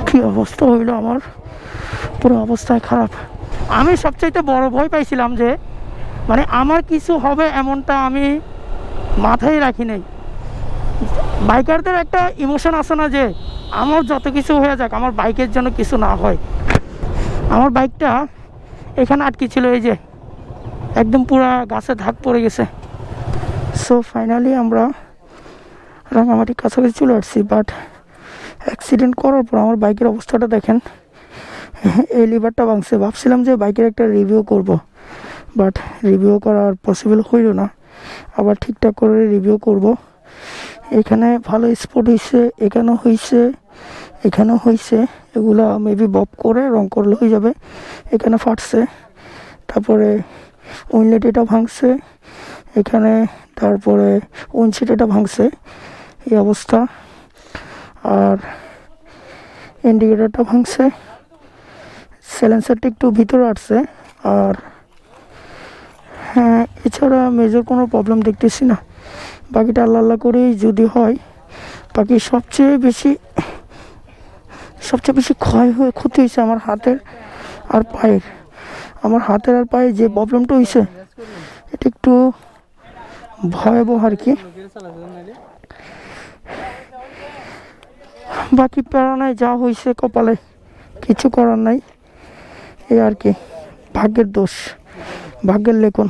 কি অবস্থা হইলো আমার, পুরো অবস্থায় খারাপ। আমি সবচাইতে বড় ভয় পাইছিলাম যে মানে আমার কিছু হবে এমনটা আমি মাথায় রাখি নাই। বাইকারদের একটা ইমোশন আছে না যে আমার যত কিছু হয়ে যাক আমার বাইকের জন্য কিছু না হয়। আমার বাইকটা এখানে আটকে ছিল, এই যে একদম পুরা গাছে ধাক পড়ে গেছে। সো ফাইনালি আমরা রাঙামাটির কাছাকাছি চলে আসছি। বাট অ্যাক্সিডেন্ট করার পর আমার বাইকের অবস্থাটা দেখেন, এই লিভারটা ভাঙছে। ভাবছিলাম যে বাইকের একটা রিভিউ করব, বাট রিভিউ করার পসিবল হইল না। আবার ঠিকঠাক করে রিভিউ করব। এখানে ভালো স্পট হয়েছে, এখানেও হয়েছে, এখানেও হয়েছে। এগুলা মেবি বব করে রং করলে হয়ে যাবে। এখানে ফাটছে, তারপরে উইনলেট এটা ভাঙছে এখানে, তারপরে উইন্ডশিট এটা ভাঙছে, এই অবস্থা। আর ইন্ডিকেটারটা ভাঙছে, সাইলেন্সারটা একটু ভিতরে আসছে। আর হ্যাঁ, এছাড়া মেজর কোনো প্রবলেম দেখতেছি না। বাকিটা আল্লাহ আল্লাহ করেই যদি হয়। বাকি সবচেয়ে বেশি ক্ষতি হয়েছে আমার হাতের আর পায়ের। আমার হাতের আর পায়ে যে প্রবলেমটা হয়েছে এটা একটু ভয়াবহ আর কি। বাকি প্যারা নাই, যা হয়েছে কপালে, কিছু করার নাই। এই আর কি, ভাগ্যের দোষ, ভাগ্যের লেখন।